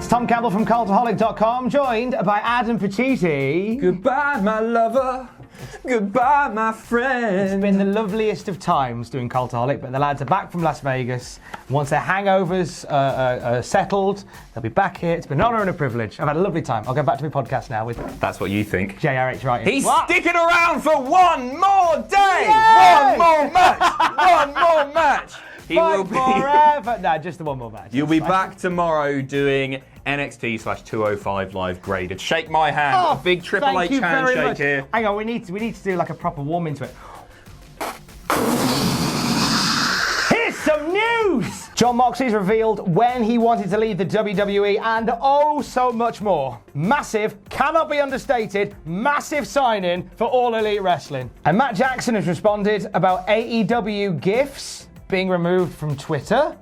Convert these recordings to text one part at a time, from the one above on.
Tom Campbell from Cultaholic.com, joined by Adam Pacitti. Goodbye, my lover. Goodbye, my friend. It's been the loveliest of times doing Cultaholic, but the lads are back from Las Vegas. Once their hangovers are settled, they'll be back here. It's been an honour and a privilege. I've had a lovely time. I'll go back to my podcast now with... That's what you think. JRH writing. He's sticking around for one more day! Yay! One more match! One more match! He will be forever. No, just the one more match. You'll be back tomorrow doing NXT/205 live graded. Shake my hand. Oh, a big Triple H handshake here. Hang on, we need to do like a proper warm into it. Here's some news! Jon Moxley's revealed when he wanted to leave the WWE and oh so much more. Massive, cannot be understated, massive sign-in for All Elite Wrestling. And Matt Jackson has responded about AEW GIFs being removed from Twitter.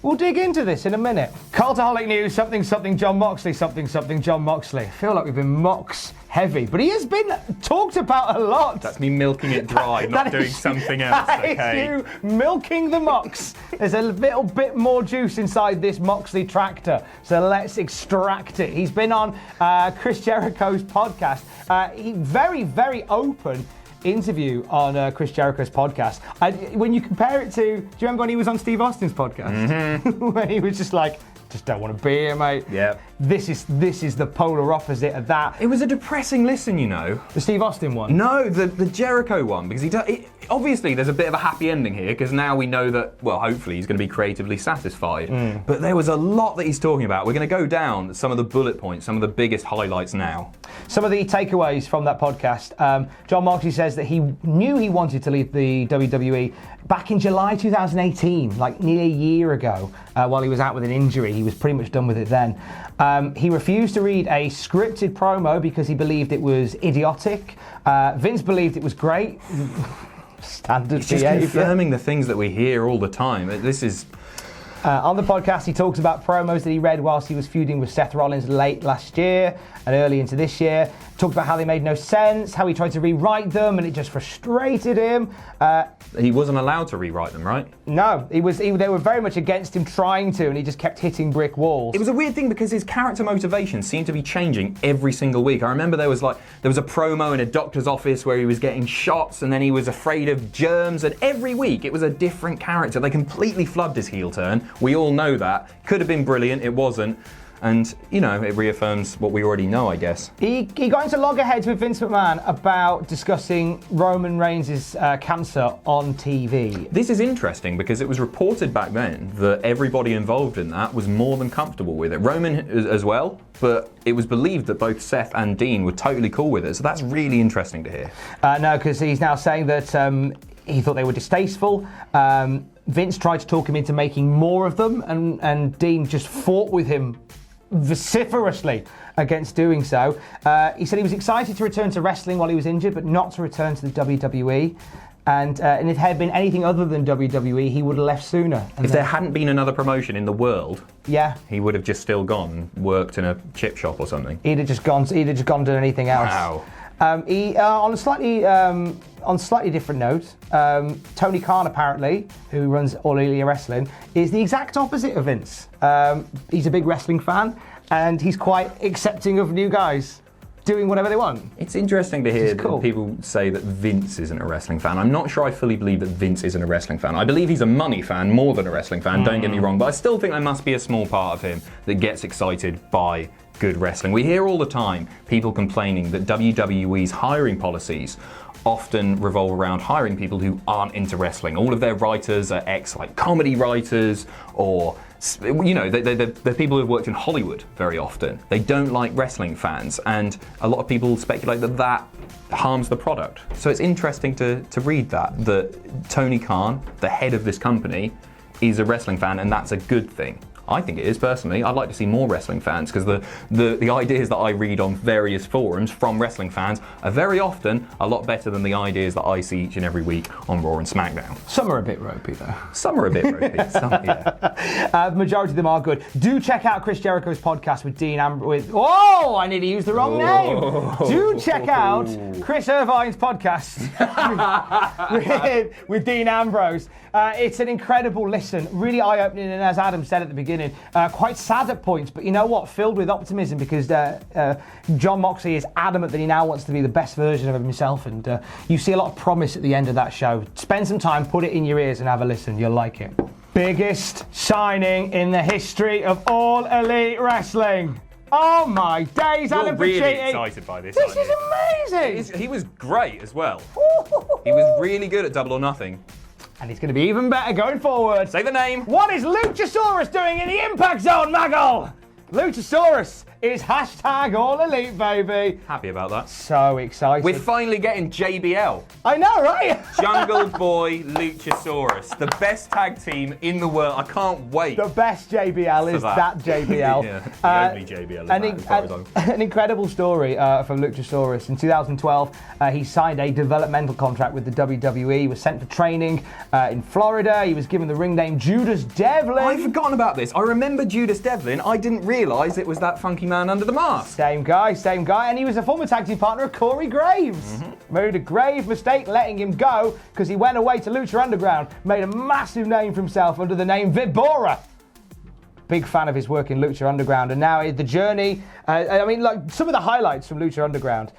We'll dig into this in a minute. Cultaholic news, something Jon Moxley, something Jon Moxley. I feel like we've been Mox heavy, but he has been talked about a lot. That's me milking it dry, not doing something else, okay? That is you milking the Mox. There's a little bit more juice inside this Moxley tractor, so let's extract it. He's been on Chris Jericho's podcast. He very, very open interview on Chris Jericho's podcast. When you compare it to, do you remember when he was on Steve Austin's podcast? Mm-hmm. When he was just like, just don't want to be here, mate. Yeah. This is the polar opposite of that. It was a depressing listen, you know. The Steve Austin one? No, the Jericho one, because obviously there's a bit of a happy ending here, because now we know that, well, hopefully he's going to be creatively satisfied. But there was a lot that he's talking about. We're going to go down some of the bullet points, some of the biggest highlights now. Some of the takeaways from that podcast. Jon Moxley says that he knew he wanted to leave the WWE back in July 2018, like nearly a year ago, while he was out with an injury. He was pretty much done with it then. He refused to read a scripted promo because he believed it was idiotic. Vince believed it was great. Standard He's just confirming the things that we hear all the time. This is... on the podcast, he talks about promos that he read whilst he was feuding with Seth Rollins late last year and early into this year. Talked about how they made no sense, how he tried to rewrite them and it just frustrated him. He wasn't allowed to rewrite them, right? No, they were very much against him trying to, and he just kept hitting brick walls. It was a weird thing because his character motivations seemed to be changing every single week. I remember there was a promo in a doctor's office where he was getting shots and then he was afraid of germs, and every week it was a different character. They completely flubbed his heel turn. We all know that. Could have been brilliant, it wasn't. And, you know, it reaffirms what we already know, I guess. He got into loggerheads with Vince McMahon about discussing Roman Reigns' cancer on TV. This is interesting because it was reported back then that everybody involved in that was more than comfortable with it. Roman as well, but it was believed that both Seth and Dean were totally cool with it. So that's really interesting to hear. No, because he's now saying that he thought they were distasteful. Vince tried to talk him into making more of them, and Dean just fought with him vociferously against doing so. He said he was excited to return to wrestling while he was injured, but not to return to the WWE. And if there had been anything other than WWE, he would have left sooner. If there hadn't been another promotion in the world, yeah, he would have just still gone and worked in a chip shop or something. He'd have just gone and done anything else. Wow. On a slightly different note, Tony Khan, apparently, who runs All Elite Wrestling, is the exact opposite of Vince. He's a big wrestling fan, and he's quite accepting of new guys doing whatever they want. It's interesting to hear that people say that Vince isn't a wrestling fan. I'm not sure I fully believe that Vince isn't a wrestling fan. I believe he's a money fan more than a wrestling fan, don't get me wrong, but I still think there must be a small part of him that gets excited by good wrestling. We hear all the time people complaining that WWE's hiring policies often revolve around hiring people who aren't into wrestling. All of their writers are comedy writers, or they're people who've worked in Hollywood very often. They don't like wrestling fans, and a lot of people speculate that harms the product. So it's interesting to read that Tony Khan, the head of this company, is a wrestling fan, and that's a good thing. I think it is, personally. I'd like to see more wrestling fans, because the ideas that I read on various forums from wrestling fans are very often a lot better than the ideas that I see each and every week on Raw and SmackDown. Some are a bit ropey, though. Some are a bit ropey. The majority of them are good. Do check out Chris Jericho's podcast with Dean Ambrose. Oh, I nearly used the wrong name. Do check out Chris Irvine's podcast with Dean Ambrose. It's an incredible listen, really eye-opening, and as Adam said at the beginning, beginning. Quite sad at points, but you know what? Filled with optimism because Jon Moxley is adamant that he now wants to be the best version of himself, and you see a lot of promise at the end of that show. Spend some time, put it in your ears and have a listen. You'll like it. Biggest signing in the history of All Elite Wrestling. Oh my days, You're really excited by this, This aren't is you? amazing! He was great as well. He was really good at Double or Nothing. And he's going to be even better going forward. Say the name. What is Luchasaurus doing in the Impact Zone, Maggle? Luchasaurus is hashtag All Elite, baby. Happy about that. So excited. We're finally getting JBL. I know, right? Jungle Boy Luchasaurus. The best tag team in the world. I can't wait. The best JBL is that JBL. Yeah, the only JBL as far as I'm... An incredible story from Luchasaurus. In 2012, he signed a developmental contract with the WWE. He was sent for training in Florida. He was given the ring name Judas Devlin. I've forgotten about this. I remember Judas Devlin. I didn't realise it was that funky man under the mask. Same guy. And he was a former tag team partner of Corey Graves. Made a grave mistake letting him go because he went away to Lucha Underground, made a massive name for himself under the name Vibora. Big fan of his work in Lucha Underground, and now the journey. Like some of the highlights from Lucha Underground.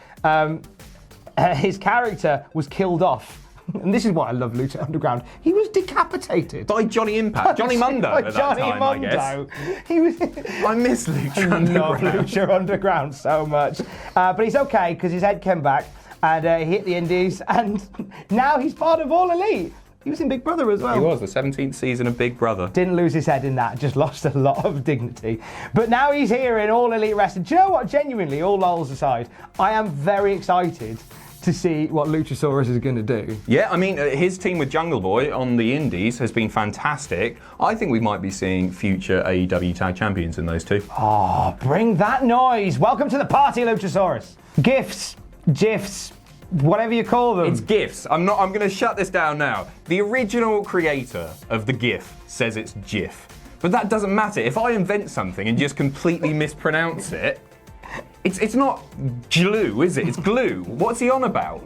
His character was killed off. And this is why I love Lucha Underground. He was decapitated. By Johnny Impact. Johnny Mundo at that time, I guess. He was... I miss Lucha Underground. I love Lucha Underground so much. But he's okay because his head came back and he hit the Indies, and now he's part of All Elite. He was in Big Brother as well. He was, the 17th season of Big Brother. Didn't lose his head in that, just lost a lot of dignity. But now he's here in All Elite Wrestling. Do you know what? Genuinely, all lulls aside, I am very excited to see what Luchasaurus is going to do. Yeah, I mean, his team with Jungle Boy on the Indies has been fantastic. I think we might be seeing future AEW tag champions in those two. Oh, bring that noise. Welcome to the party, Luchasaurus. Gifts, GIFs, whatever you call them. It's GIFs. I'm going to shut this down now. The original creator of the GIF says it's GIF. But that doesn't matter. If I invent something and just completely mispronounce it, it's not glue, is it? It's glue. What's he on about?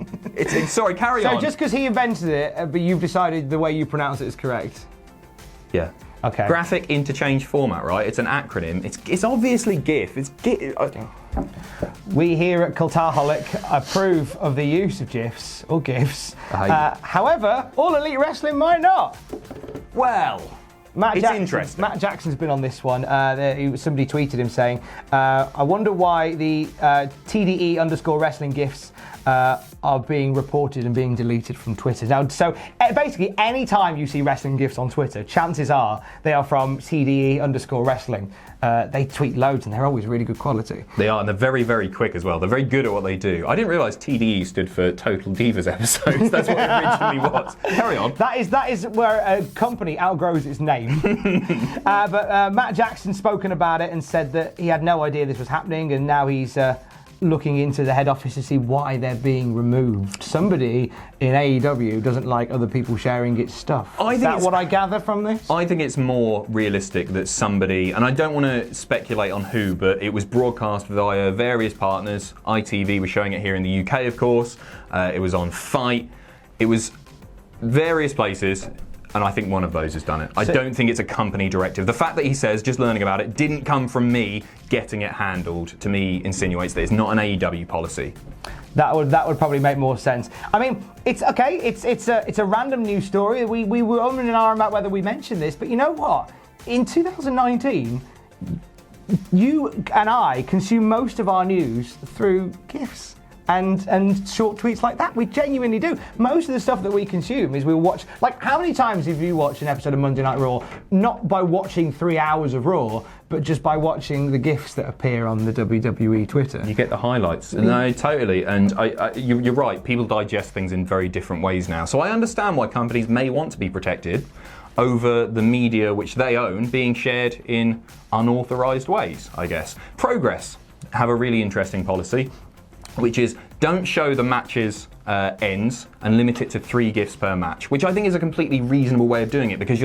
Sorry, carry on. So just because he invented it, but you've decided the way you pronounce it is correct? Yeah. Okay. Graphic Interchange Format, right? It's an acronym. It's obviously GIF. It's GIF. We here at Cultaholic approve of the use of GIFs or GIFs. However, All Elite Wrestling might not. Well... interesting. Matt Jackson's been on this one. Somebody tweeted him saying, I wonder why the TDE_wrestling GIFs are being reported and being deleted from Twitter. Now, so basically, any time you see wrestling GIFs on Twitter, chances are they are from TDE_wrestling. They tweet loads and they're always really good quality. They are, and they're very, very quick as well. They're very good at what they do. I didn't realise TDE stood for Total Divas Episodes. That's what it originally was. Carry on. That is where a company outgrows its name. But Matt Jackson's spoken about it and said that he had no idea this was happening, and now he's looking into the head office to see why they're being removed. Somebody in AEW doesn't like other people sharing its stuff. Is that what I gather from this? I think it's more realistic that somebody, and I don't want to speculate on who, but it was broadcast via various partners. ITV was showing it here in the UK, of course. It was on Fight. It was various places. And I think one of those has done it. I don't think it's a company directive. The fact that he says, just learning about it, didn't come from me getting it handled, to me insinuates that it's not an AEW policy. That would probably make more sense. I mean, it's okay. It's a random news story. We were umming and ahhing about whether we mentioned this, but you know what? In 2019, you and I consume most of our news through GIFs. And short tweets like that. We genuinely do. Most of the stuff that we consume is we'll watch, like how many times have you watched an episode of Monday Night Raw, not by watching 3 hours of Raw, but just by watching the GIFs that appear on the WWE Twitter? You get the highlights. No, totally. And you're right, people digest things in very different ways now. So I understand why companies may want to be protected over the media which they own being shared in unauthorized ways, I guess. Progress have a really interesting policy, which is don't show the match's ends and limit it to 3 GIFs per match, which I think is a completely reasonable way of doing it, because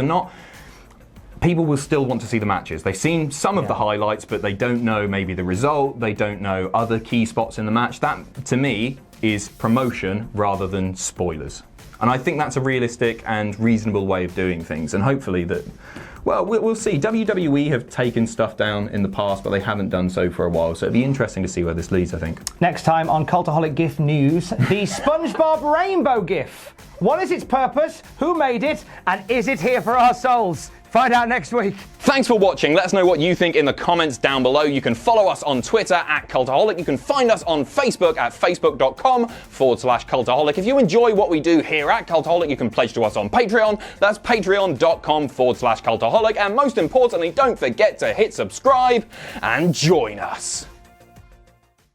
people will still want to see the matches. They've seen some of the highlights, but they don't know maybe the result, they don't know other key spots in the match. That, to me, is promotion rather than spoilers. And I think that's a realistic and reasonable way of doing things, and hopefully that Well, we'll see. WWE have taken stuff down in the past, but they haven't done so for a while, so it'd be interesting to see where this leads, I think. Next time on Cultaholic GIF News, the SpongeBob Rainbow GIF. What is its purpose? Who made it? And is it here for our souls? Find out next week. Thanks for watching. Let us know what you think in the comments down below. You can follow us on Twitter at Cultaholic. You can find us on Facebook at facebook.com/Cultaholic. If you enjoy what we do here at Cultaholic, you can pledge to us on Patreon. That's patreon.com/Cultaholic. And most importantly, don't forget to hit subscribe and join us.